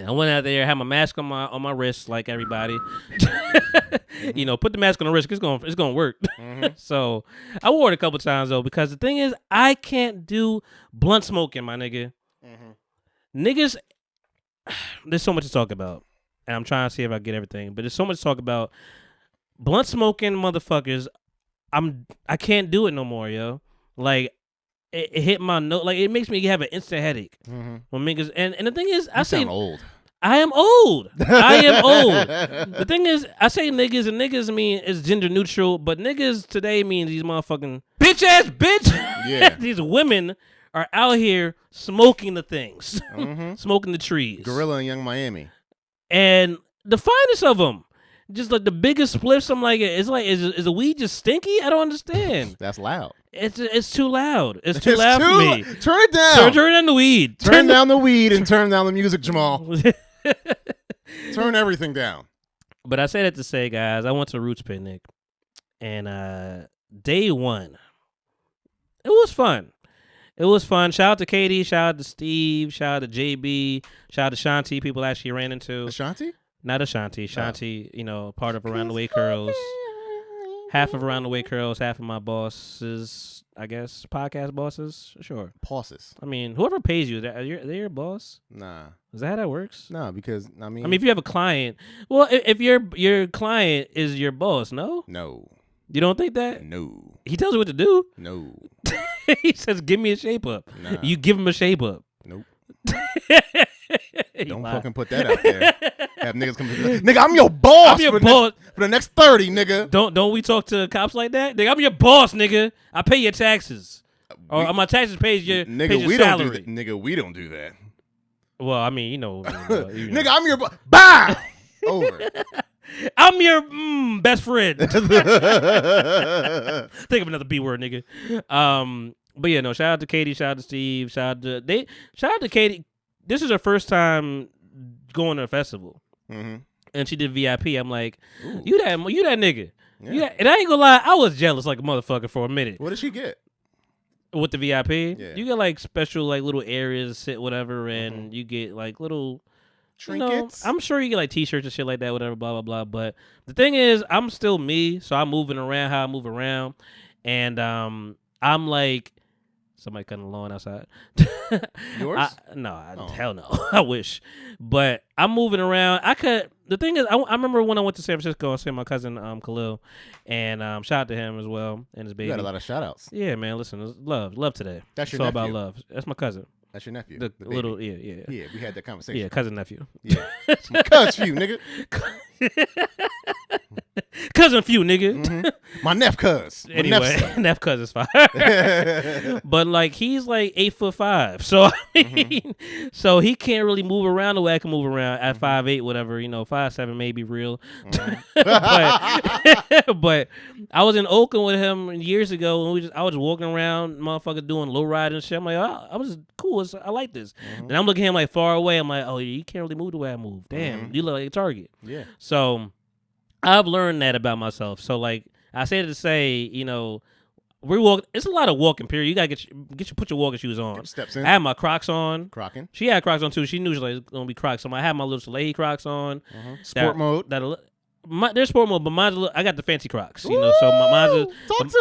And I went out there, had my mask on my wrist like everybody. You know, put the mask on the wrist. It's gonna work. So I wore it a couple times though, because the thing is, I can't do blunt smoking, my nigga. Niggas, there's so much to talk about, and I'm trying to see if I get everything. But there's so much to talk about. Blunt smoking motherfuckers, I can't do it no more, yo. Like it hit my nose, like it makes me have an instant headache when niggas. And the thing is, I say old. I am old. I am old. The thing is, I say niggas, and niggas mean it's gender neutral, but niggas today means these motherfucking bitch ass bitch. Yeah. These women are out here smoking the things, smoking the trees. Gorilla in Young Miami. And the finest of them, just like the biggest spliffs. I'm like, is the weed just stinky? I don't understand. That's loud. It's too loud. It's too loud for me. Turn it down. Turn down the weed. Turn down the weed and turn down the music, Jamal. Turn everything down. But I say that to say, guys, I went to Roots Picnic, and day one, it was fun. It was fun. Shout out to Katie. Shout out to Steve. Shout out to JB. Shout out to Shanti. People actually ran into. Ashanti? Not Ashanti. Shanti, you know, part of Around the Way Curls. Half of Around the Way Curls, half of my bosses, I guess, podcast bosses. Sure. Pauses. I mean, whoever pays you, they're your boss? Nah. Is that how that works? No, because, I mean, if you have a client, well, if your client is your boss, no? No. You don't think that? No. He tells you what to do? No. He says, give me a shape up. Nah. You give him a shape up. Nope. Don't fucking put that out there. Have niggas come nigga, I'm your boss. I'm your boss. For the next 30, nigga. Don't we talk to cops like that? Nigga, I'm your boss, nigga. I pay your taxes. Or my taxes pays your, nigga, pays your we salary. don't do that. Nigga, we don't do that. Well, I mean, you know. Nigga, I'm your boss. Bow! Over. I'm your best friend. Think of another B word, nigga. But yeah, no. Shout out to Katie. Shout out to Steve. Shout out to Katie. This is her first time going to a festival, and she did VIP. I'm like, ooh. you that nigga. Yeah. And I ain't gonna lie, I was jealous like a motherfucker for a minute. What did she get? With the VIP, yeah. You get like special like little areas, sit whatever, and you get like little trinkets. I'm sure you get like T-shirts and shit like that, whatever, blah blah blah. But the thing is, I'm still me, so I'm moving around how I move around, and I'm like. Somebody cutting the lawn outside. Yours? Hell no. I wish. But I'm moving around. The thing is, I remember when I went to San Francisco and saw my cousin Khalil, and shout out to him as well and his baby. You got a lot of shout outs. Yeah, man. Listen, it's love today. That's your it's all nephew. about love. That's my cousin. That's your nephew. The little, yeah. Yeah, we had that conversation. Yeah, cousin nephew. Yeah. Cuz few, nigga. Cousin few, nigga. My neph cuz. Anyway, neph cuz is fine. But like he's like 8'5", so I mean, so he can't really move around the way I can move around at 5'8", whatever, 5'7" may be real. But I was in Oakland with him years ago, and I was walking around, motherfucker, doing low ride and shit. I'm like, oh, I was cool. I like this. And I'm looking at him like far away. I'm like, oh, you can't really move the way I move. Damn, you look like a target. Yeah. So I've learned that about myself. So like I say to say, we walk. It's a lot of walking. Period. You gotta put your walking shoes on. Steps in. I had my Crocs on. Crocking. She had Crocs on too. She knew she was gonna be Crocs. So I had my little Soleil Crocs on. Sport mode. They're sport mode, but mine's I got the fancy Crocs. So mine's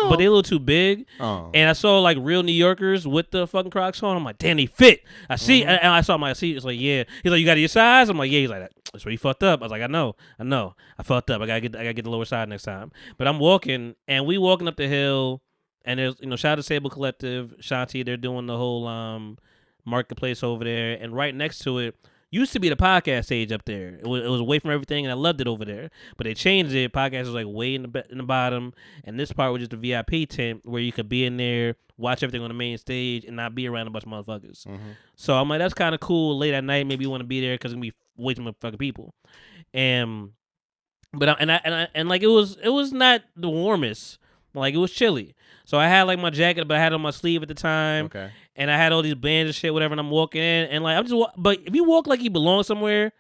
but they a little too big. Oh. And I saw like real New Yorkers with the fucking Crocs on. I'm like, damn, they fit. I see, and I saw my seat. It's like, yeah. He's like, you got your size? I'm like, yeah. He's like, that's where you fucked up. I was like, I know. I fucked up. I gotta get the lower side next time. But I'm walking, and we walking up the hill, and there's shout out to Sable Collective, Shanti. They're doing the whole marketplace over there, and right next to it. Used to be the podcast stage up there. It was away from everything, and I loved it over there. But they changed it. Podcast was like way in the bottom, and this part was just a VIP tent where you could be in there, watch everything on the main stage, and not be around a bunch of motherfuckers. So I'm like, that's kind of cool. Late at night, maybe you want to be there because it's gonna be way too much fucking people. And like it was not the warmest. Like it was chilly. So I had like my jacket, but I had it on my sleeve at the time. Okay. And I had all these bands and shit, whatever, and I'm walking in, and like but if you walk like you belong somewhere,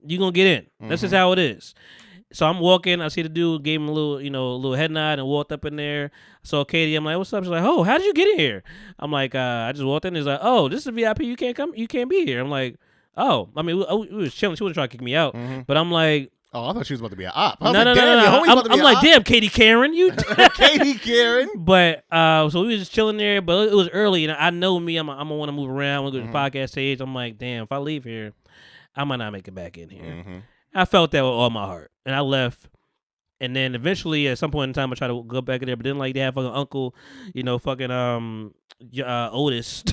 you gonna get in. That's just how it is. So I'm walking, I see the dude, gave him a little head nod, and walked up in there. I saw Katie, I'm like, what's up? She's like, oh, how did you get in here? I'm like, I just walked in. He's like, oh, this is a VIP. You can't be here. I'm like, Oh, I mean, we was chilling. She wasn't trying to kick me out, Mhm. but I'm like, Oh, I thought she was about to be an op. I was no, like, no, damn, no, your no. homie's about to be I'm an like, op. damn, Katie Karen, you. Katie Karen. But so we was just chilling there, but it was early, and I know me. I'm gonna want to move around. I'm gonna go to the podcast stage. I'm like, damn, if I leave here, I might not make it back in here. Mm-hmm. I felt that with all my heart, and I left. And then eventually, at some point in time, I tried to go back in there, but then like they have fucking uncle, fucking Otis,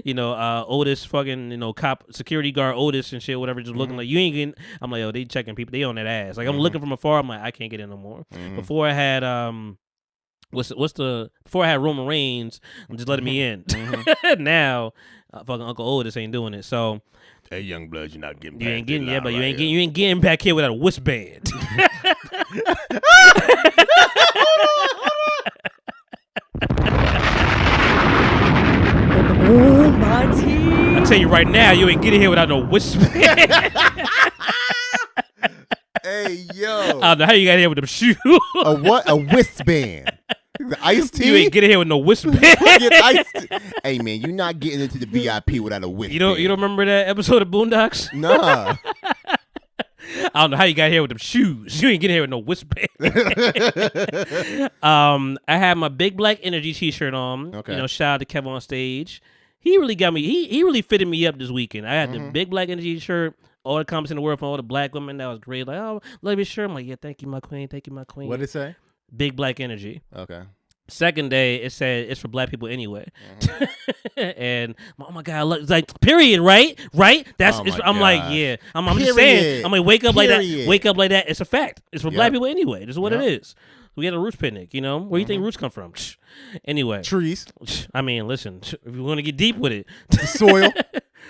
Otis, fucking cop security guard Otis and shit, whatever, just looking like you ain't getting. I'm like, yo, they checking people, they on that ass. Like I'm looking from afar, I'm like, I can't get in no more. Before I had before I had Roman Reigns, I'm just letting me in. Now, fucking Uncle Otis ain't doing it. So. Hey, young blood, you're not getting. You ain't getting but you ain't getting back here without a wristband. Oh my team! I tell you right now, you ain't getting here without no wristband. Hey, yo. I don't know how you got here with them shoes. A what? A wristband. The iced tea? You ain't getting here with no wristband. Hey, man, you're not getting into the VIP without a wristband. You don't remember that episode of Boondocks? Nah. I don't know how you got here with them shoes. You ain't getting here with no wristband. I had my Big Black Energy t-shirt on. Okay. Shout out to Kevin on stage. He really got me. He really fitted me up this weekend. I had the Big Black Energy shirt. All the comments in the world from all the black women. That was great. Like, oh, love your shirt. I'm like, yeah, thank you, my queen. Thank you, my queen. What did it say? Big Black Energy. Okay. Second day, it said it's for black people anyway. And oh my god, it's like period, right? That's I'm like, yeah. I'm just saying. I'm like, wake up like that. It's a fact. It's for black people anyway. This is what it is. We had a roots picnic, Where do you think roots come from? Anyway, trees. I mean, listen, if you want to get deep with it, the soil.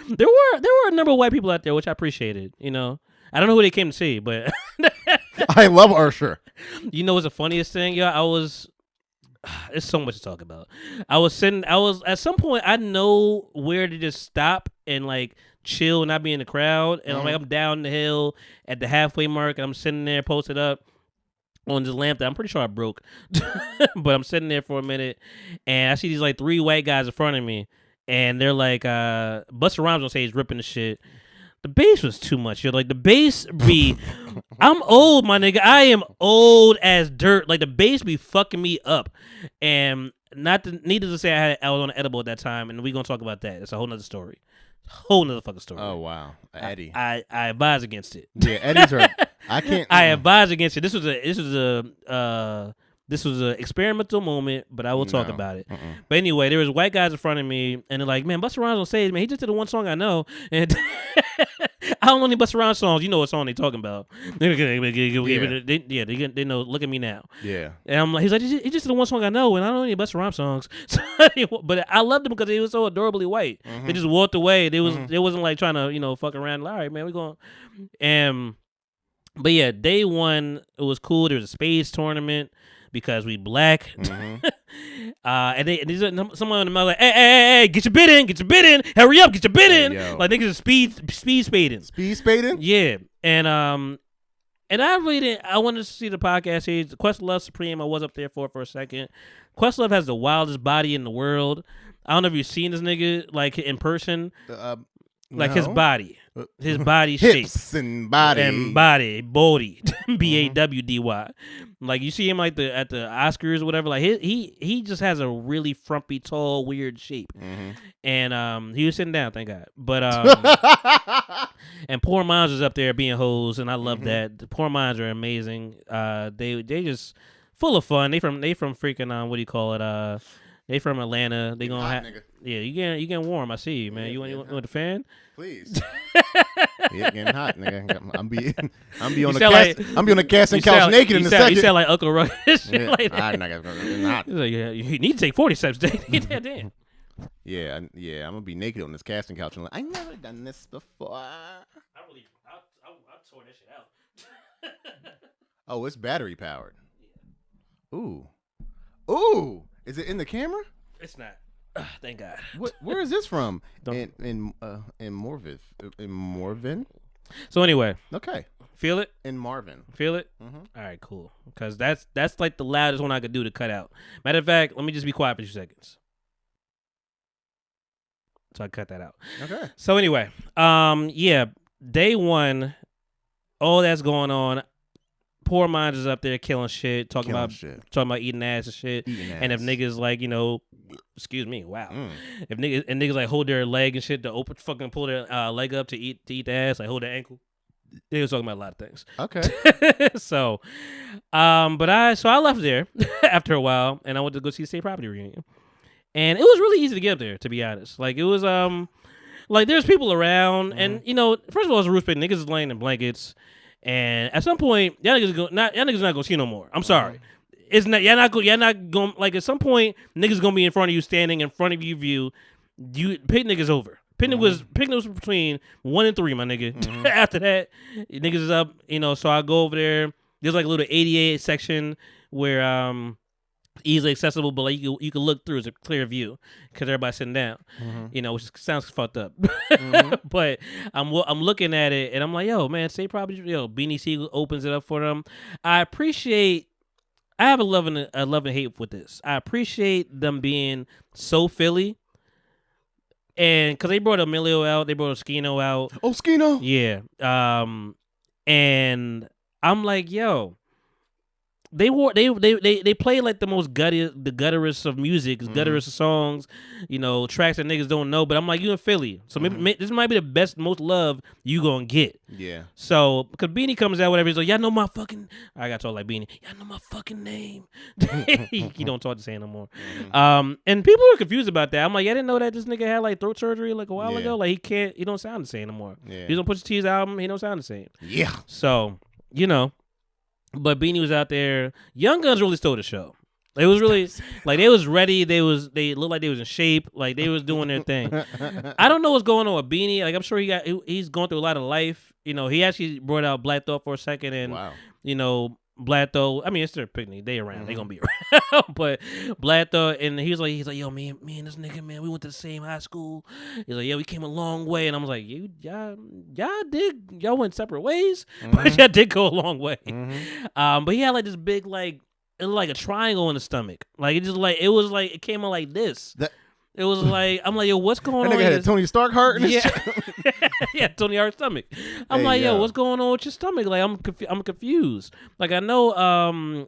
There were a number of white people out there, which I appreciated. I don't know who they came to see, but I love Usher. What's the funniest thing, y'all? There's so much to talk about. At some point, I know where to just stop and like chill and not be in the crowd. And I'm down the hill at the halfway mark, and I'm sitting there posted up on this lamp that I'm pretty sure I broke. But I'm sitting there for a minute, and I see these like 3 white guys in front of me, and they're like, Busta Rhymes on stage ripping the shit. The bass was too much. Like the bass be, I'm old, my nigga. I am old as dirt. Like the bass be fucking me up, and needless to say, I was on an edible at that time, and we gonna talk about that. It's a whole nother story, whole nother fucking story. Oh wow, Eddie. I advise against it. Yeah, Eddie's are. I can't. I advise against it. This was an experimental moment, but I will talk about it. But anyway, there was white guys in front of me, and they're like, man, Busta Rhymes on stage, man, he just did the one song I know. And I don't know any Busta Rhymes songs. You know what song they talking about. They know, look at me now. Yeah. And I'm like, he's like, he just did the one song I know, and I don't know any Busta Rhymes songs. But I loved them because they were so adorably white. They just walked away. They wasn't like trying to, fuck around. Like, all right, man, we're going. But yeah, day one, it was cool. There was a spades tournament. Because we black, and someone in the middle like, hey, get your bid in, hurry up, get your bid in. Like niggas are speed spading. Yeah, and I really didn't. I wanted to see the podcast here. Questlove Supreme. I was up there for a second. Questlove has the wildest body in the world. I don't know if you've seen this nigga like in person. Like his body shape, hips and body, body, BAWDY. Like you see him like at the Oscars or whatever. Like he just has a really frumpy, tall, weird shape. And he was sitting down, thank God. But and Poor Minds was up there being hoes, and I love that. The Poor Minds are amazing. They just full of fun. They from freaking what do you call it? They from Atlanta. They gonna have you getting warm. I see you, man. You want the fan? Please. Yeah, getting hot, nigga. I'm be on the casting couch naked in a second. You sound like Uncle Ruckus. Yeah, like that. Nigga, hot. Like, yeah, you need to take 40 steps. Damn. Yeah. I'm gonna be naked on this casting couch and like, I never done this before. I tore that shit out. Oh, it's battery powered. Ooh. Is it in the camera? It's not. Thank God. Where is this from? In Morvin. In Morvin. So anyway. Okay. Feel it? In Marvin. Feel it? All right, cool. Because that's like the loudest one I could do to cut out. Matter of fact, let me just be quiet for 2 seconds. So I cut that out. Okay. So anyway, yeah, day one, all that's going on. Poor Minds is up there killing shit, talking about eating ass and shit. And if niggas like, excuse me, wow. If niggas like hold their leg and shit to pull their leg up to eat the ass, like hold their ankle. They was talking about a lot of things. Okay. So, but I left there after a while, and I went to go see State Property reunion, and it was really easy to get up there, to be honest. Like it was like there's people around, and first of all, it's a roof pit. Niggas is laying in blankets. And at some point, y'all niggas not gonna see no more. I'm sorry. It's not y'all not going like at some point niggas gonna be in front of you, standing in front of you view. Picnic is over. Picnic was between 1 and 3, my nigga. After that, niggas is up, so I go over there. There's like a little ADA section where easily accessible, but like you can look through. It's a clear view because everybody's sitting down. Which sounds fucked up. But I'm looking at it and I'm like, yo, man, State Property, Beanie Siegel opens it up for them. I have a love and hate with this. I appreciate them being so Philly. And because they brought Emilio out, they brought Oskino out. Oskino? Yeah. And I'm like, yo, they play like the most gutterest of music, gutterest of songs, tracks that niggas don't know. But I'm like, you in Philly, so maybe this might be the best, most love you gonna get. Yeah. So because Beanie comes out, whatever, he's like, y'all know my fucking. I got told like Beanie, y'all know my fucking name. He don't talk the same no more. And people are confused about that. I'm like, I didn't know that this nigga had like throat surgery like a while ago. Like he don't sound the same no more. Yeah. He's on Pusha T's album, he don't sound the same. Yeah. So But Beanie was out there. Young Guns really stole the show. It was really like they was ready. They looked like they was in shape. Like they was doing their thing. I don't know what's going on with Beanie. Like I'm sure he's going through a lot of life. He actually brought out Black Thought for a second, and Black Thought. I mean, it's their picnic. They around. They gonna be around. But Black Thought, and he's like, yo, me and this nigga, man, we went to the same high school. He's like, yeah, we came a long way, and I was like, y'all went separate ways, but y'all did go a long way. But he had like this big it looked like a triangle in the stomach. Like it came out like this. It was like, I'm like, yo, what's going on? That nigga had a Tony Stark heart in his yeah, Tony Stark stomach. I'm like, yo, what's going on with your stomach? Like, I'm confused. Like, I know,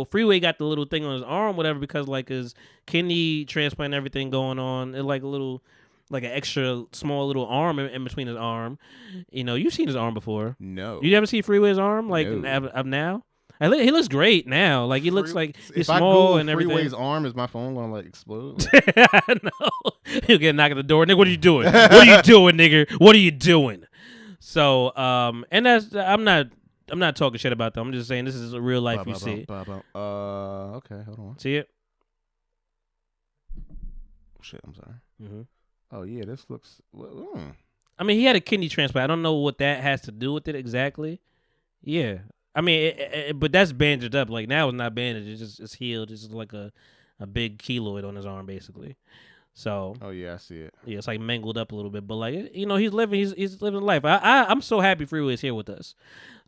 Freeway got the little thing on his arm, whatever, because like his kidney transplant and everything going on. It like a little, like an extra small little arm in between his arm. You've seen his arm before. No. You ever see Freeway's arm? Like, now? He looks great now. Like he looks like he's small and everything. Freeway's arm, is my phone gonna explode? No, he'll get knocked at the door. Nigga, what are you doing? What are you doing, nigga? What are you doing? So, and that's I'm not talking shit about them. I'm just saying this is a real life you see. Okay, hold on. See it? Shit, I'm sorry. Oh yeah, this looks. I mean, he had a kidney transplant. I don't know what that has to do with it exactly. Yeah. I mean, but that's bandaged up. Like now, it's not bandaged. It's healed. It's just like a big keloid on his arm, basically. So. Oh yeah, I see it. Yeah, it's like mangled up a little bit, but like he's living life. I'm so happy Freeway is here with us.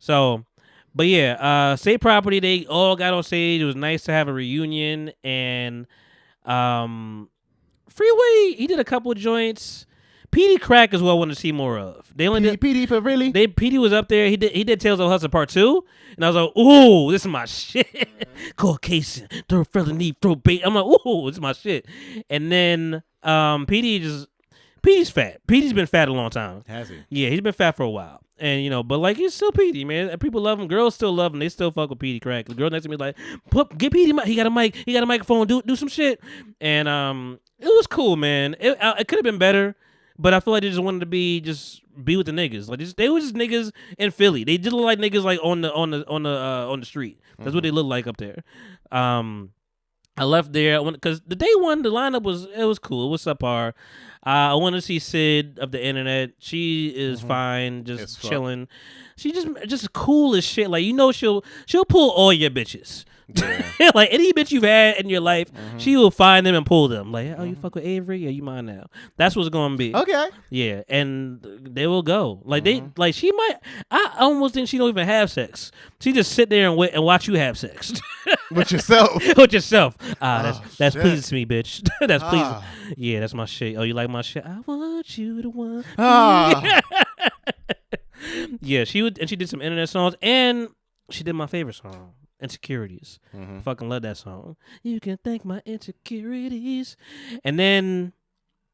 So, but yeah, State Property, they all got on stage. It was nice to have a reunion, and Freeway, he did a couple of joints. PD Crack is what I want to see more of. They only did PD for really. PD was up there. He did Tales of Hustle Part 2, and I was like, ooh, this is my shit. Caucasian, throw felony, throw bait. I'm like, ooh, this is my shit. And then PD's fat. PD's been fat a long time. Has he? Yeah, he's been fat for a while. And but like he's still PD, man. People love him. Girls still love him. They still fuck with PD Crack. The girl next to me is like, get PD. He got a mic. He got a microphone. Do some shit. And it was cool, man. It could have been better. But I feel like they just wanted to be with the niggas. Like they were just niggas in Philly. They just look like niggas like on the street. That's what they look like up there. I left there because the day one, the lineup was cool. It was subpar. I wanted to see Sid of the internet. She is fine, just chilling. She just cool as shit. Like she'll pull all your bitches. Yeah. Like any bitch you've had in your life, she will find them and pull them. Like, oh, you fuck with Avery? Yeah, you mine now. That's what's gonna be. Okay. Yeah, and they will go. Like she might. I almost think she don't even have sex. She just sit there and wait and watch you have sex. With yourself. With yourself. That's shit. pleasing to me, bitch. That's pleasing. Yeah, that's my shit. Oh, you like my shit? I want you to want me. Yeah, she did some internet songs, and she did my favorite song, Insecurities. Mm-hmm. I fucking love that song. You can thank my insecurities. And then,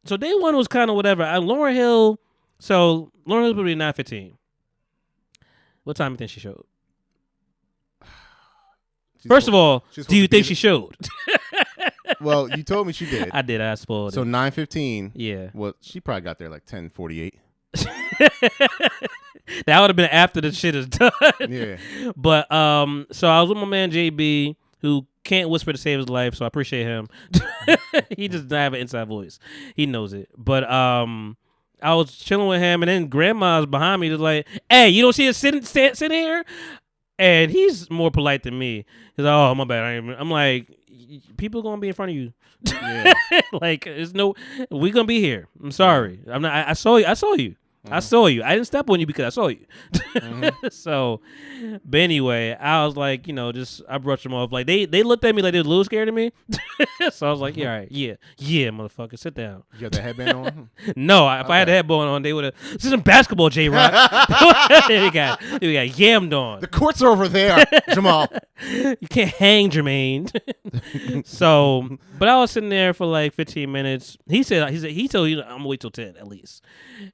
so day one was kind of whatever. Lauryn Hill will be 9:15. What time do you think she showed? First of all, do you think she showed? Well, you told me she did. I did. I spoiled it. So 9:15. Yeah. Well, she probably got there like 10:48. That would have been after the shit is done. Yeah. But so I was with my man JB, who can't whisper to save his life, so I appreciate him. He just doesn't have an inside voice. He knows it. But I was chilling with him, and then grandma's behind me, just like, "Hey, you don't see us sitting here?" And he's more polite than me. He's like, "Oh, my bad." I'm like, people gonna be in front of you. Yeah. Like, we gonna be here. I'm sorry. I'm not. I saw you. Mm-hmm. I saw you. I didn't step on you because I saw you. Mm-hmm. So, but anyway, I was like, I brushed them off. Like they looked at me like they were a little scared of me. So I was like, yeah, all right, yeah, motherfucker, sit down. You got the headband on? No, if I had the headband on, they would have. This is some basketball, J-Rock. They got yammed on. The courts are over there, Jamal. You can't hang Jermaine. So, but I was sitting there for like 15 minutes. He told you I'm gonna wait till 10 at least,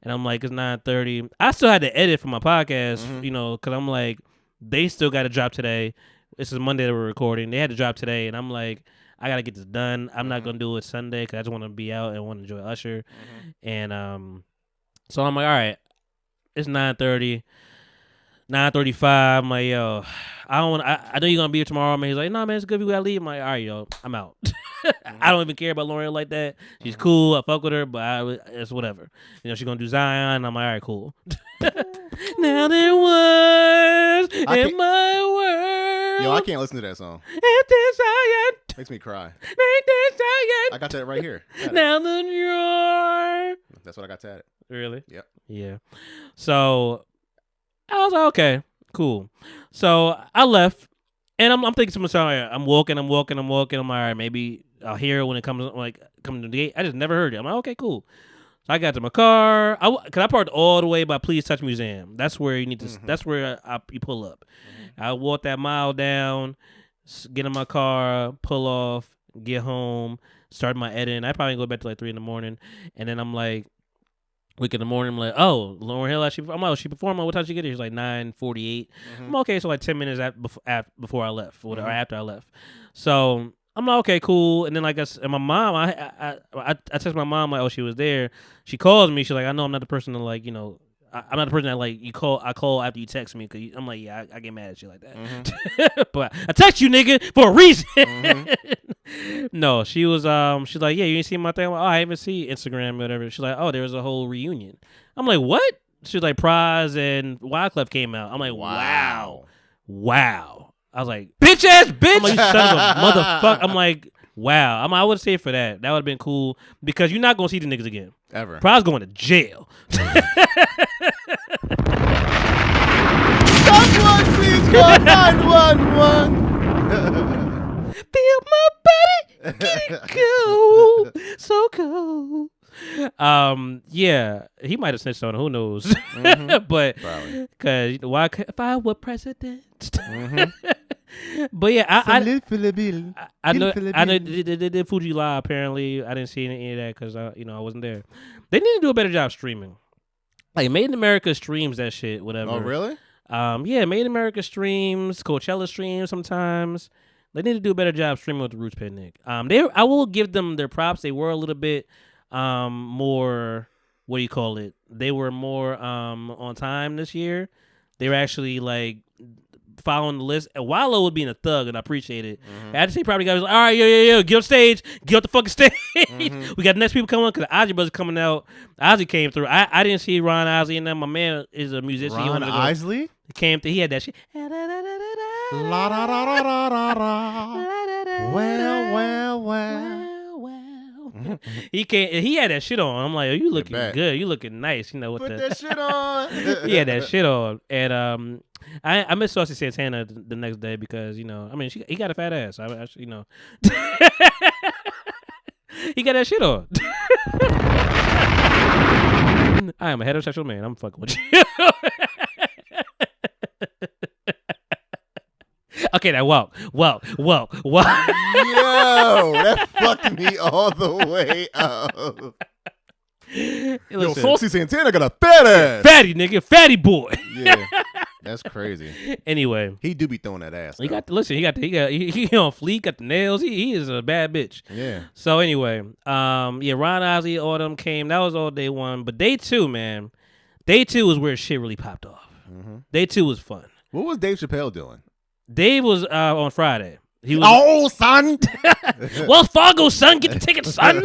and I'm like, it's 9:30. I still had to edit for my podcast, because I'm like, they still got to drop today. This is Monday that we're recording. They had to drop today, and I'm like, I gotta get this done. I'm not gonna do it Sunday because I just want to be out and want to enjoy Usher, and so I'm like, all right, it's 9:30. 9:35. I'm like, yo, I know you're gonna be here tomorrow, man. He's like, nah, man, it's good. We gotta leave. I'm like, all right, yo, I'm out. I don't even care about Lauryn like that. She's cool. I fuck with her, but it's whatever. She's gonna do Zion. I'm like, all right, cool. Now there was in my world. Yo, I can't listen to that song. Zion. Makes me cry. Zion. I got that right here. Now that you're. That's what I got tatted. Really? Yep. Yeah. So I was like, okay, cool. So I left, and I'm thinking to myself, I'm walking. I'm like, all right, maybe I'll hear it when it comes to the gate. I just never heard it. I'm like, okay, cool. So I got to my car. Cause I parked all the way by Please Touch Museum. That's where you need to. That's where you pull up. I walk that mile down, get in my car, pull off, get home, start my editing. I probably go back to like 3 a.m, and then I'm like, week in the morning, I'm like, oh, Lauryn Hill actually. I'm like, she performed. What time she get here? She's like 9:48. I'm okay. So like 10 minutes before I left, or after I left. So I'm like, okay, cool. And then like and my mom, I text my mom like, oh, she was there. She calls me. She's like, I know I'm not the person to like, I'm not the person that like you call. I call after you text me because I'm like, yeah, I get mad at you like that. But I text you, nigga, for a reason. No, she was. She's like, yeah, you ain't seen my thing. I'm like, oh, I haven't seen Instagram or whatever. She's like, oh, there was a whole reunion. I'm like, what? She's like, Praz and Wyclef came out. I'm like, wow. I was like, bitch ass bitch. I'm like, you son of a motherfucker. I'm like, wow. I would say for that. That would have been cool because you're not gonna see the niggas again. Ever. Praz going to jail. Someone please call 911. Feel my body get it cold, so cold. Yeah, he might have snitched on her. Who knows? But because why? If I were president. But yeah, I know they did Fuji Live. Apparently, I didn't see any of that because I wasn't there. They need to do a better job streaming. Like Made in America streams that shit, whatever. Oh really? Yeah, Made in America streams, Coachella streams sometimes. They need to do a better job streaming with the Roots Picnic. I will give them their props. They were a little bit more, what do you call it? They were more on time this year. They were actually like following the list. And Wallow would being a thug, and I appreciate it. I had to say probably guys, all right, yo, get up stage, get up the fucking stage. We got the next people coming on because Ozzy Brothers coming out. Ozzy came through. I didn't see Ron Ozzy and them. My man is a musician. Ron Isley came through. He had that shit. La da da da da da da. Well. He can't. He had that shit on. I'm like, oh, you looking good. You looking nice. You know what? Put that shit on. He had that shit on, and I miss Saucy Santana the next day because he got a fat ass. He got that shit on. I am a heterosexual man. I'm fucking with you. Okay, now walk. Yo, that fucked me all the way up. Yo, Saucy Santana got a fat ass. Fatty nigga, fatty boy. Yeah, that's crazy. Anyway, he do be throwing that ass. He on fleek, got the nails. He is a bad bitch. Yeah. So anyway, Ron Isley, all them came. That was all day one. But day two, man, day two was where shit really popped off. Mm-hmm. Day two was fun. What was Dave Chappelle doing? Dave was on Friday. He was, son. Wells Fargo, son, get the ticket, son.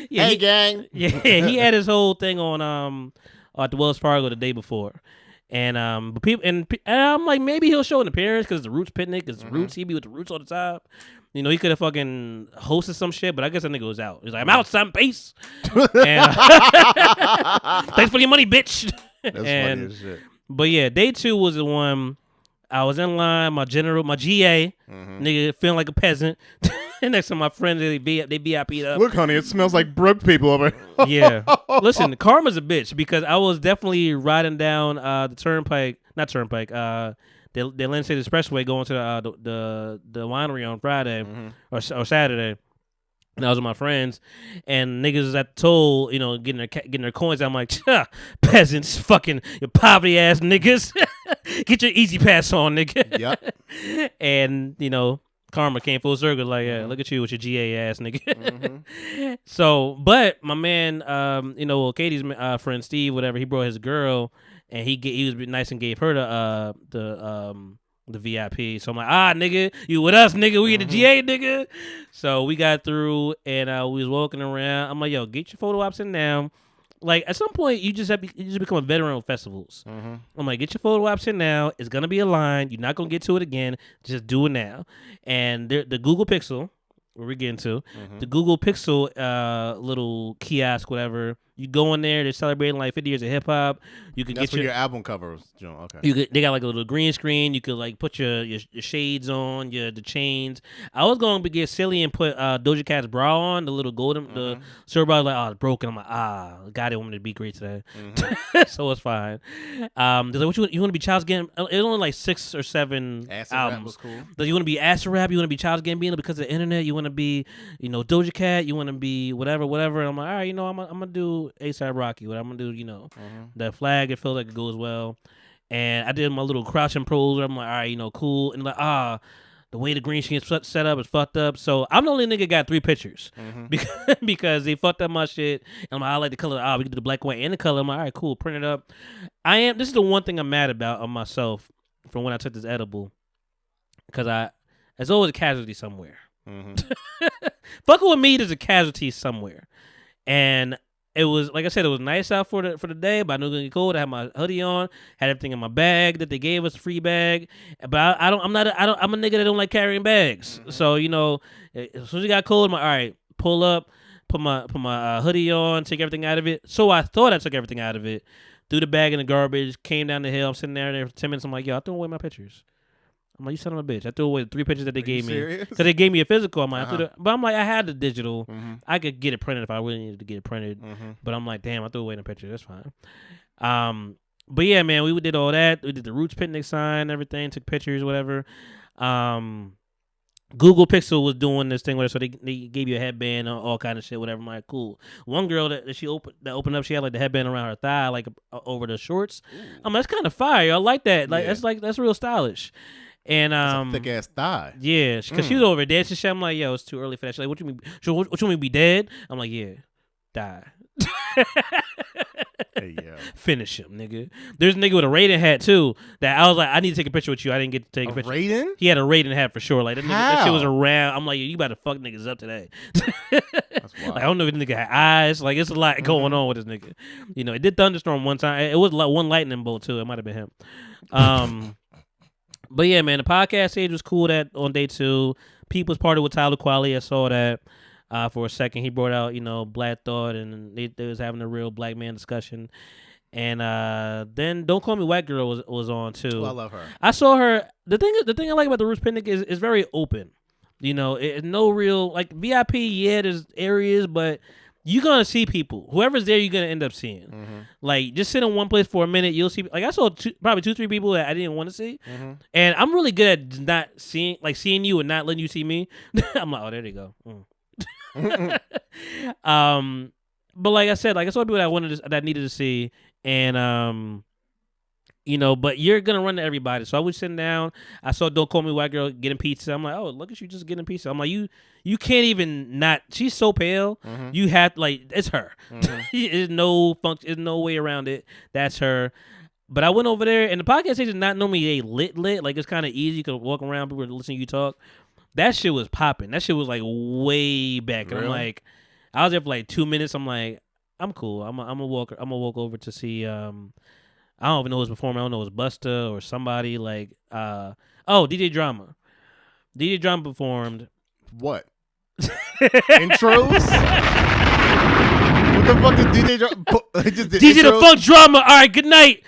Hey, gang. Yeah, he had his whole thing on at the Wells Fargo the day before, and but people and I'm like, maybe he'll show an appearance because the Roots picnic is Roots. He be with the Roots all the time. You know, he could have fucking hosted some shit, but I guess that nigga was out. He's like, I'm out, son, peace. And, thanks for your money, bitch. That's funny as shit. But yeah, day two was the one. I was in line, my GA, nigga, feeling like a peasant. Next to my friends, they VIP'd up. Look, honey, it smells like broke people over here. Yeah. Listen, karma's a bitch because I was definitely riding down the turnpike, not turnpike, the Atlantic City Expressway going to the winery on Friday or Saturday. And I was with my friends, and niggas was at the toll, getting their coins. I'm like, peasants, fucking your poverty ass niggas, get your easy pass on, nigga. Yep. And karma came full circle. Like, yeah, look at you with your GA ass, nigga. So, but my man, Katie's friend Steve, whatever, he brought his girl, and he was nice and gave her the VIP. So I'm like, nigga, you with us, nigga. We in the GA, nigga. So we got through, and we was walking around. I'm like, yo, get your photo ops in now. Like, at some point, you just become a veteran of festivals. I'm like, get your photo ops in now. It's going to be a line. You're not going to get to it again. Just do it now. And the Google Pixel, where we're getting to, the Google Pixel little kiosk, whatever, you go in there, they're celebrating like 50 years of hip hop. You can get your album covers, Joe. Okay. They got like a little green screen. You could like put your shades on, the chains. I was going to get silly and put Doja Cat's bra on, the little golden, the silver bra. Like, it's broken. I'm like, God, they want me to be great today, so it's fine. They're like, what you want to be Child's Gambino? It's only like 6 or 7 Acid albums. Rap was cool. Does you want to be Acid Rap? You want to be Child's Gambino because of the internet? You want to be, Doja Cat? You want to be whatever? And I'm like, all right, I'm gonna do A$AP Rocky. What I'm gonna do, the flag. It feels like it goes well, and I did my little crouching pose. Where I'm like, all right, cool, and like, the way the green screen is set up is fucked up. So I'm the only nigga got 3 pictures because they fucked up my shit. And I'm like, I like the color. We can do the black, white, and the color. I'm like, all right, cool, print it up. This is the one thing I'm mad about on myself from when I took this edible, because there's always a casualty somewhere. Fucking with me, there's a casualty somewhere, and it was, like I said, it was nice out for the day, but I knew it was gonna get cold. I had my hoodie on, had everything in my bag that they gave us, free bag. But I'm a nigga that don't like carrying bags. So as soon as it got cold, I'm like, all right, pull up, put my hoodie on, take everything out of it. So I thought I took everything out of it, threw the bag in the garbage, came down the hill. I'm sitting there for 10 minutes. I'm like, yo, I threw away my pictures. I'm like, you son of a bitch. I threw away the 3 pictures that they gave me. Because they gave me a physical. I'm like, but I'm like, I had the digital. I could get it printed if I really needed to get it printed. But I'm like, damn, I threw away the picture. That's fine. But yeah, man, we did all that. We did the Roots picnic sign, everything, took pictures, whatever. Google Pixel was doing this thing where so they gave you a headband, all kind of shit, whatever. I'm like, cool. One girl that opened up, she had like the headband around her thigh, like over the shorts. I'm like, that's kind of fire. I like that. Like that's real stylish. And thick ass thigh. Yeah, because she was over there dancing shit. I'm like, yo, it's too early for that. She's like, what you mean? What you mean be dead? I'm like, yeah, die. Hey, yo. Finish him, nigga. There's a nigga with a Raiden hat too. That I was like, I need to take a picture with you. I didn't get to take a picture. Raiden? He had a Raiden hat for sure. Like that shit was around. I'm like, you about to fuck niggas up today. That's wild. Like, I don't know if this nigga had eyes. Like, it's a lot going on with this nigga. It did thunderstorm one time. It was like one lightning bolt too. It might have been him. But yeah, man, the podcast stage was cool on day 2. People's party with Tyler Qualley. I saw that. for a second. He brought out, Black Thought, and they was having a real black man discussion. And then Don't Call Me White Girl was on too. Oh, I love her. I saw her. The thing I like about the Roots Picnic is very open. It's no real like VIP. Yeah, there's areas, but you're gonna see people. Whoever's there, you're gonna end up seeing. Mm-hmm. Like, just sit in one place for a minute. You'll see. Like, I saw probably 2-3 people that I didn't want to see, and I'm really good at not seeing you and not letting you see me. I'm like, oh, there they go. But like I said, I saw people that I needed to see, and but you're gonna run to everybody. So I was sitting down. I saw Don't Call Me White Girl getting pizza. I'm like, oh, look at you just getting pizza. I'm like, you can't even not. She's so pale. You have it's her. There's no function. There's no way around it. That's her. But I went over there, and the podcast station not normally they lit. Like, it's kind of easy. You can walk around, people listen to you talk. That shit was popping. That shit was like way back. Really? And I'm like, I was there for like 2 minutes. I'm like, I'm cool. I'm gonna walk over to see. I don't even know who's performing. I don't know if it's Busta or somebody like. DJ Drama. DJ Drama performed. What? Intros? What the fuck is DJ Drama? DJ intros? The Funk Drama. All right, good night.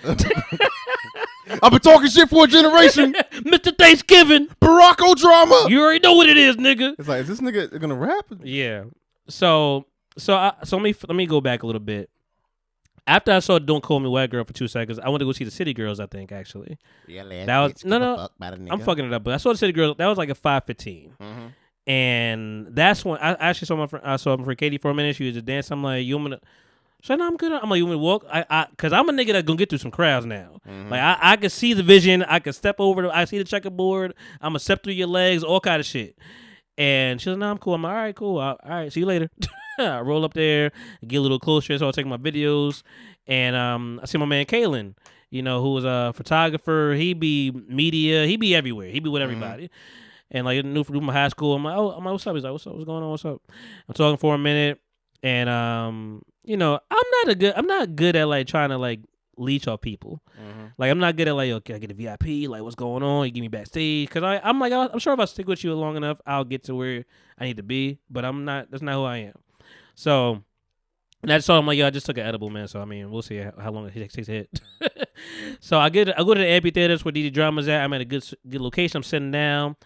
I've been talking shit for a generation. Mr. Thanksgiving. Baracko Drama. You already know what it is, nigga. It's like, is this nigga gonna rap? Yeah. So let me go back a little bit. After I saw Don't Call Me White Girl for 2 seconds, I went to go see the City Girls, I think, actually. Yeah, that was no. I'm fucking it up, but I saw the City Girls. That was like a 5:15, and that's when I actually saw I saw my friend Katie for a minute. She was just dancing. I'm like, you want me to? She's like, no, I'm good. I'm like, you want me to walk? Cause I'm a nigga that's gonna get through some crowds now. Like I can see the vision. I can step over. I see the checkerboard. I'm gonna step through your legs, all kind of shit. And she's like, no, I'm cool. I'm like, all right, cool. All right, see you later. I roll up there, get a little closer, so I'll take my videos. And I see my man Kalen, who was a photographer. He be media. He be everywhere. He be with everybody. And like knew from my high school. I'm like, what's up? He's like, what's up? What's going on? What's up? I'm talking for a minute. And I'm not good at like trying to like leech off people. Like, I'm not good at like, okay, I get a VIP, like, what's going on? You give me backstage. Cause I'm like, I'm sure if I stick with you long enough, I'll get to where I need to be. But that's not who I am. So, and I saw him like, yo, I just took an edible, man. So I mean, we'll see how long it takes to hit. So I go to the amphitheaters where DJ Drama's at. I'm at a good location. I'm sitting down.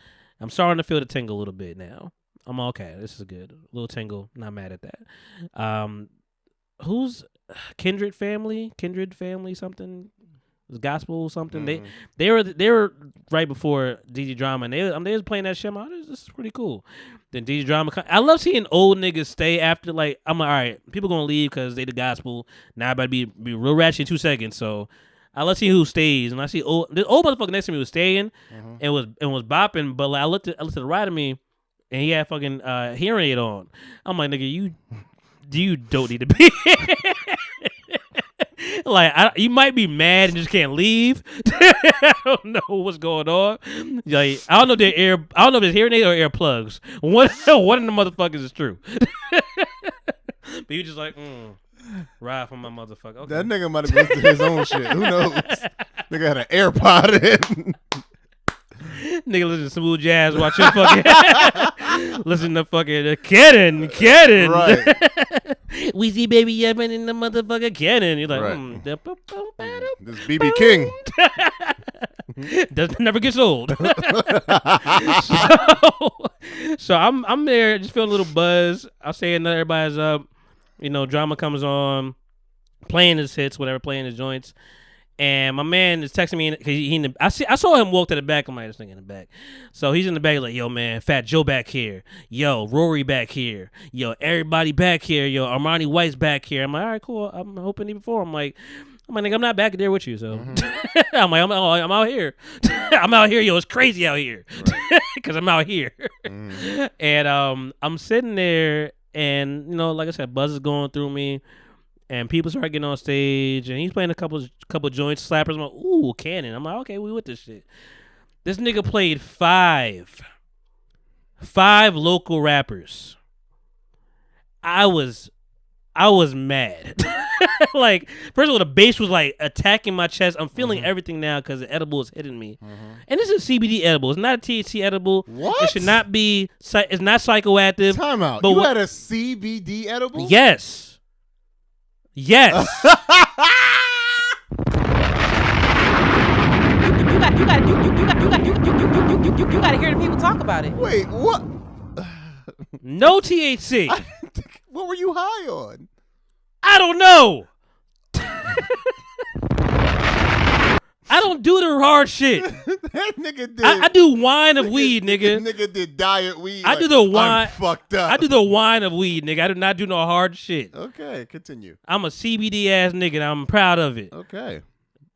I'm starting to feel the tingle a little bit now. I'm okay. This is good. A little tingle. Not mad at that. Who's Kindred family something? Gospel something. They were right before DJ Drama, and they was playing that shit. This is pretty cool. Then DJ Drama, I love seeing old niggas stay after. Like, I'm like, all right, people gonna leave because they the gospel. Now about to be real ratchet in 2 seconds. So I love seeing who stays, and I see the old motherfucker next to me was staying and was bopping. But like, I looked to the right of me, and he had fucking hearing aid on. I'm like, nigga, you don't need to be. Like, you might be mad and just can't leave. I don't know what's going on. Like, I don't know if it's hearing aid or earplugs. One of the motherfuckers is true. But you just like, ride for my motherfucker. Okay. That nigga might have listened to his own shit. Who knows? Nigga had an AirPod in. Nigga listen to smooth jazz, watching fucking listen to fucking Cannon. Right. Weezy baby yapping in the motherfucking Cannon. You're like, right. This BB King. Never gets old. So I'm there just feeling a little buzz. I'm saying that everybody's up. Drama comes on, playing his hits, whatever, playing his joints. And my man is texting me because I saw him walk to the back. I'm like, this nigga in the back. So he's in the back like, yo, man, Fat Joe back here. Yo, Rory back here. Yo, everybody back here. Yo, Armani White's back here. I'm like, all right, cool. I'm hoping even before. I'm like, nigga, I'm not back there with you. So I'm like, I'm out here. I'm out here. Yo, it's crazy out here because I'm out here. And I'm sitting there, and like I said, buzz is going through me. And people start getting on stage, and he's playing a couple joints, slappers. I'm like, ooh, Cannon. I'm like, okay, we with this shit. This nigga played five local rappers. I was I was mad. Like, first of all, the bass was like attacking my chest. I'm feeling everything now because the edible is hitting me. And this is a CBD edible. It's not a THC edible. What? It should not be. It's not psychoactive. Time out. But you had a CBD edible? Yes. Yes. You got to hear the people talk about it. Wait, what? No THC. What were you high on? I don't know. I don't do the hard shit. That nigga did. I do wine of weed, nigga. Nigga did diet weed. I do the wine. I'm fucked up. I do the wine of weed, nigga. I do not do no hard shit. Okay, continue. I'm a CBD ass nigga, and I'm proud of it. Okay.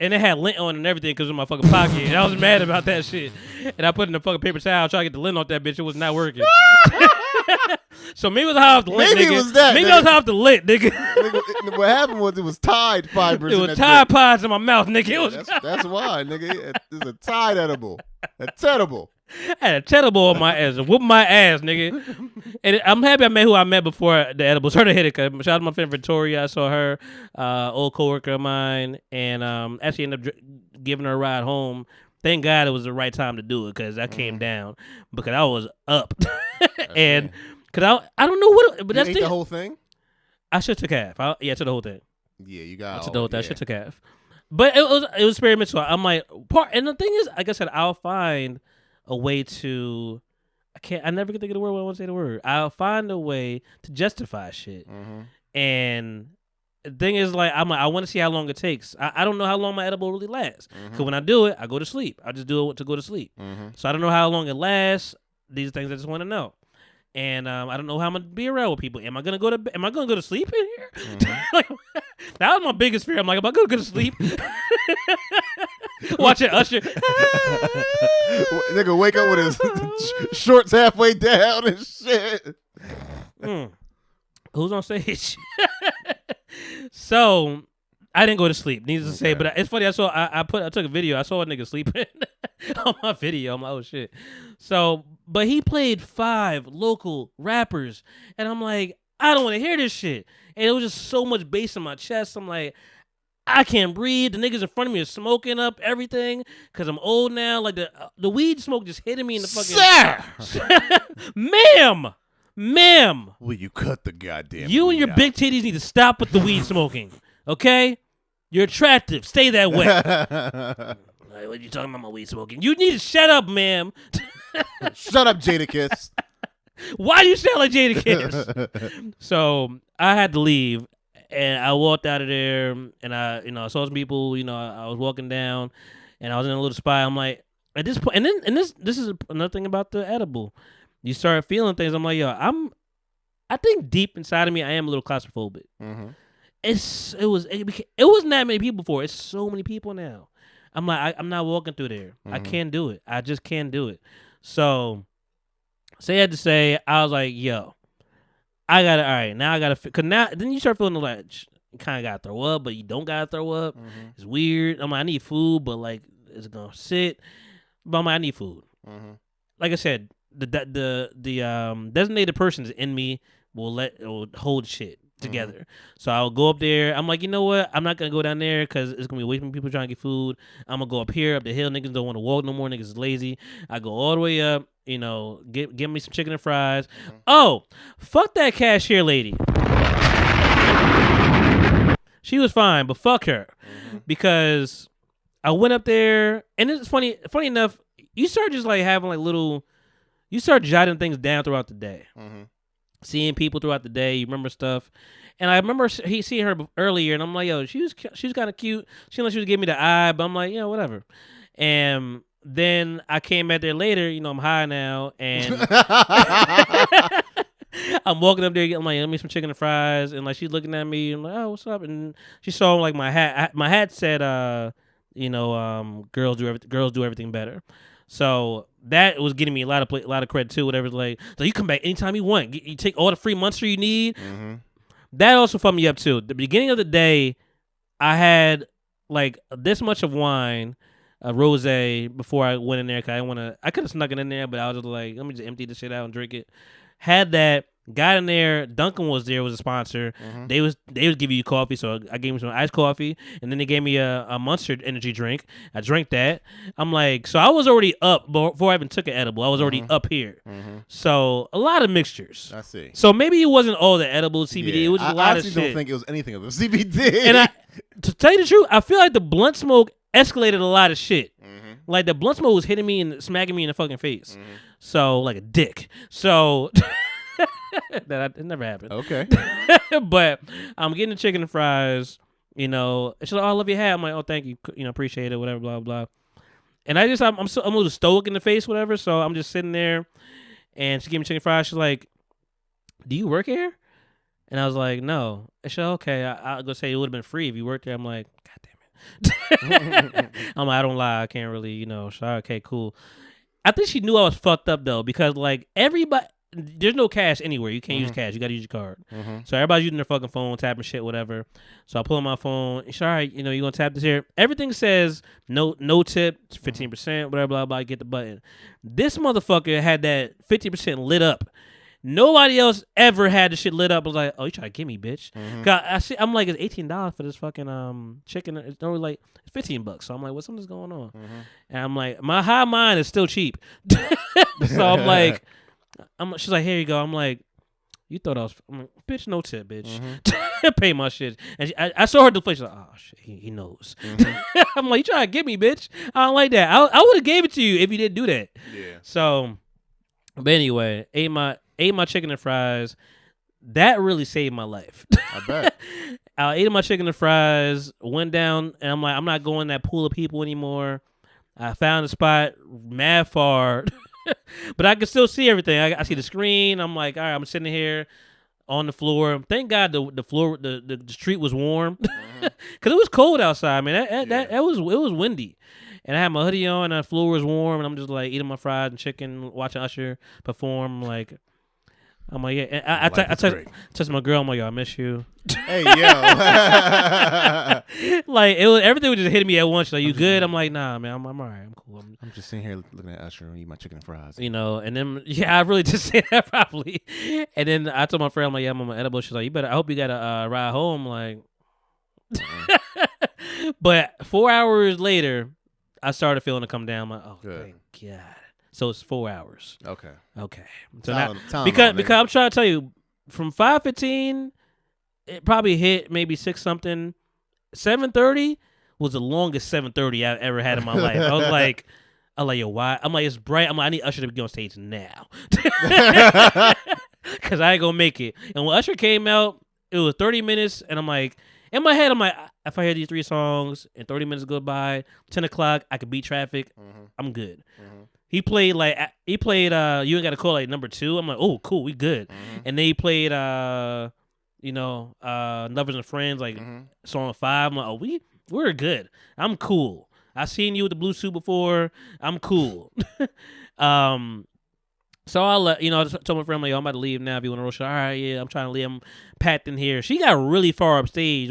And it had lint on and everything because of my fucking pocket. And I was mad about that shit. And I put it in a fucking paper towel, trying to get the lint off that bitch. It was not working. So maybe it was high off the lint, Maybe nigga. it was that, Maybe nigga. I was high off the lint, nigga. Nigga, what happened was it was Tide fibers. It in was that Tide bitch. Pods in my mouth, nigga. It was. That's why, nigga. It's a Tide edible. That's edible. I had a terrible on my ass, whoop my ass, nigga. And I'm happy I met who I met before the edibles. Her to hit it. Cause shout out to my friend Victoria. I saw her, old coworker of mine, and actually ended up giving her a ride home. Thank God it was the right time to do it because I came down because I was up, and because I don't know what, but You that's ate the whole thing. I should took half. I took the whole thing. Yeah, you got. I took the whole thing. I should took half. But it was experimental. I'm like and the thing is, like I said, I'll find a way to. I never can think of the word when I want to say the word. I'll find a way to justify shit. And the thing is, like, I want to see how long it takes. I don't know how long my edible really lasts. Because when I do it, I go to sleep. I just do it to go to sleep. So I don't know how long it lasts. These things I just want to know. And I don't know how I'm gonna be around with people. Am I gonna go to sleep in here? Like, that was my biggest fear. I'm like, am I gonna go to sleep? Watching Usher. Nigga wake up with his shorts halfway down and shit. Who's on stage? So I didn't go to sleep. Needless to say, but it's funny. I took a video. I saw a nigga sleeping on my video. I'm like, oh shit. So, but he played 5 local rappers, and I'm like, I don't want to hear this shit. And it was just so much bass in my chest. I'm like, I can't breathe. The niggas in front of me are smoking up everything because I'm old now. Like the weed smoke just hitting me in the fucking. Sir, ma'am. Will you cut the goddamn? You and your out? big titties need to stop with the weed smoking. Okay? You're attractive. Stay that way. Like, what are you talking about my weed smoking? You need to shut up, ma'am. Shut up, Jadakiss. Why do you sound like Jadakiss? So I had to leave, and I walked out of there, and I saw some people. I was walking down, and I was in a little spot. I'm like, at this point, and this is another thing about the edible. You start feeling things. I'm like, yo, I think deep inside of me, I am a little claustrophobic. It wasn't that many people before. It's so many people now. I'm like, I'm not walking through there. I can't do it. I just can't do it. So, sad to say, I was like, yo, I gotta, cause now, then you start feeling like, you kind of gotta throw up, but you don't gotta throw up. It's weird. I'm like, I need food, but like, it's gonna sit. But I'm like, I need food. Like I said, the designated persons in me will hold shit together. So I'll go up there. I'm like, you know what? I'm not gonna go down there because it's gonna be away from people trying to get food. I'm gonna go up here, up the hill. Niggas don't want to walk no more. Niggas is lazy. I go all the way up. Get me some chicken and fries. Oh, fuck that cashier lady. She was fine, but fuck her because I went up there, and it's funny. Funny enough, you start just like having like little. You start jotting things down throughout the day. Seeing people throughout the day, you remember stuff. And I remember seeing her earlier, and I'm like, yo, she was kind of cute. She was giving me the eye, but I'm like, yeah, whatever. And then I came back there later, I'm high now, and I'm walking up there, I'm like, let me some chicken and fries, and like she's looking at me, and I'm like, oh, what's up? And she saw like my hat. My hat said, girls do everything better. So that was getting me a lot of credit too. Whatever, like, so you come back anytime you want. You take all the free Monster you need. That also fucked me up too. The beginning of the day, I had like this much of wine, rosé, before I went in there. Cause I could have snuck it in there, but I was just like, let me just empty this shit out and drink it. Had that, Got in there. Dunkin' was there, was a sponsor. Mm-hmm. They was giving you coffee, so I gave them some iced coffee, and then they gave me a Monster energy drink. I drank that. I'm like, so I was already up before I even took an edible. I was already up here. Mm-hmm. So a lot of mixtures. I see. So maybe it wasn't all the edible CBD. It was just a lot of shit. I don't think it was anything of the CBD. And to tell you the truth, I feel like the blunt smoke escalated a lot of shit. Mm-hmm. Like the blunt smoke was hitting me and smacking me in the fucking face. Mm-hmm. So like a dick. So it never happened. Okay. But I'm getting the chicken and fries. You know, she's like, "Oh, I love your hat." I'm like, "Oh, thank you. You know, appreciate it. Whatever, blah blah." And I'm a little stoic in the face, whatever. So I'm just sitting there, and she gave me chicken and fries. She's like, "Do you work here?" And I was like, "No." And she's like, "Okay, I'll go say it would have been free if you worked there." I'm like, "God damn it." I'm like, "I don't lie. I can't really, you know." So okay, cool. I think she knew I was fucked up though, because like everybody. There's no cash anywhere. You can't use cash. You got to use your card. So everybody's using their fucking phone, tapping shit, whatever. So I pull out my phone. She's all right, you know, you going to tap this here. Everything says no tip, 15%, whatever, blah, blah, get the button. This motherfucker had that 50% lit up. Nobody else ever had the shit lit up. I was like, "Oh, you trying to get me, bitch?" I'm like, it's $18 for this fucking chicken. It's only like it's $15. So I'm like, something's going on? And I'm like, my high mind is still cheap. So I'm like, she's like, "Here you go." I'm like, "You thought I was?" I'm like, "Bitch, no tip, bitch. Pay my shit." And I saw her deflate. She's like, "Oh shit, he knows." I'm like, "You trying to get me, bitch? I don't like that. I would have gave it to you if you didn't do that." Yeah. So, but anyway, ate my chicken and fries. That really saved my life. I bet. I ate my chicken and fries. Went down, and I'm like, I'm not going that pool of people anymore. I found a spot mad far. But I can still see everything. I see the screen. I'm like, all right, I'm sitting here on the floor. Thank God the floor, the street was warm, because it was cold outside. Man, it was windy, and I had my hoodie on. And the floor was warm, and I'm just like eating my fries and chicken, watching Usher perform. I'm like, yeah. And I touched my girl. I'm like, "Yo, I miss you." Hey, yo. Like everything was just hitting me at once. She's like, "You good?" I'm like, "Nah, man, I'm all right. I'm cool." I'm just sitting here looking at Usher and eat my chicken and fries. You know, and then I really just said that probably. And then I told my friend, I'm like, "Yeah, I'm on my edible." She's like, I hope you got a ride home. Like, but 4 hours later, I started feeling it come down. I'm like, "Oh, good. Thank God." So it's 4 hours. Okay. So because I'm trying to tell you, from 5:15, it probably hit maybe 6 something. 7:30 was the longest 7:30 I've ever had in my life. I was like, "Yo, why?" I'm like, "It's bright." I'm like, "I need Usher to be on stage now," because I ain't gonna make it. And when Usher came out, it was 30 minutes, and I'm like, in my head, I'm like, if I hear these 3 songs and 30 minutes go by, 10 o'clock, I could beat traffic. I'm good. He played You Ain't Gotta Call, like number 2. I'm like, "Oh, cool, we good." And they played Lovers and Friends, like song 5. I'm like, "Oh, we're good. I'm cool. I seen you with the blue suit before. I'm cool." So I told my friend, I'm like, "Yo, I'm about to leave now. If you want to roll shot," "All right, yeah, I'm trying to leave. I'm packed in here." She got really far upstage,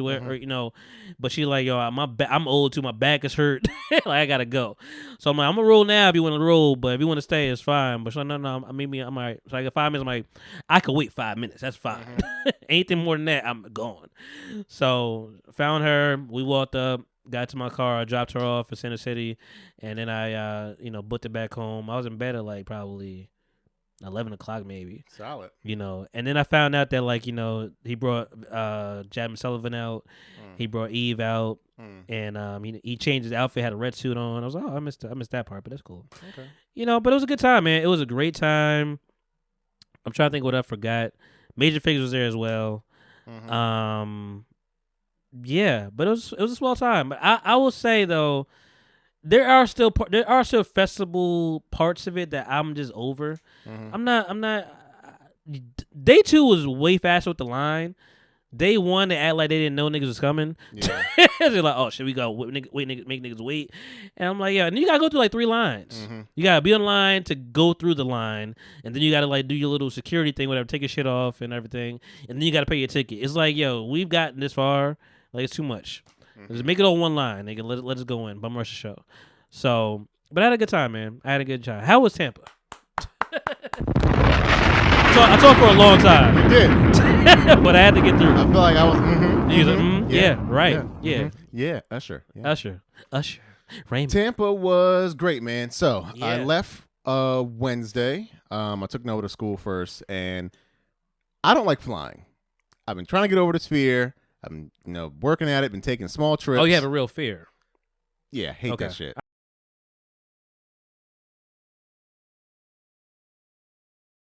but she like, "Yo, I'm old too. My back is hurt. Like, I gotta go." So I'm like, "I'm gonna roll now if you want to roll, but if you want to stay, it's fine." But she's like, "No, I'm all right." So I got 5 minutes. I'm like, "I could wait 5 minutes. That's fine. Anything more than that, I'm gone." So found her. We walked up. Got to my car. I dropped her off in Center City, and then I booked it back home. I was in bed at like probably 11 o'clock maybe. Solid. And then I found out that he brought Jasmine Sullivan out. He brought Eve out. And he changed his outfit, had a red suit on. I was like, "Oh, I missed that part, but that's cool." Okay. But it was a good time, man. It was a great time. I'm trying to think what I forgot. Major Figures was there as well. Yeah, but it was a swell time. But I will say though, there are still festival parts of it that I'm just over. I'm not. Day 2 was way faster with the line. Day 1, they act like they didn't know niggas was coming. Yeah. They're like, "Oh shit, we got make niggas wait." And I'm like, "Yeah," and you gotta go through like 3 lines. You gotta be on line to go through the line, and then you gotta like do your little security thing, whatever, take your shit off and everything, and then you gotta pay your ticket. It's like, yo, we've gotten this far, like it's too much. Just make it all one line. They can let us go in. Bum rush the show. So, but I had a good time, man. I had a good time. How was Tampa? I talked for a long time. You did. But I had to get through. I feel like I was. You was like, yeah, right. Yeah. Yeah, Usher. Yeah. Usher. Raymond. Tampa was great, man. So Yeah. I left Wednesday. I took Noah to school first, and I don't like flying. I've been trying to get over the Sphere. I'm working at it. Been taking small trips. Oh, you have a real fear. Yeah, hate Okay. that shit.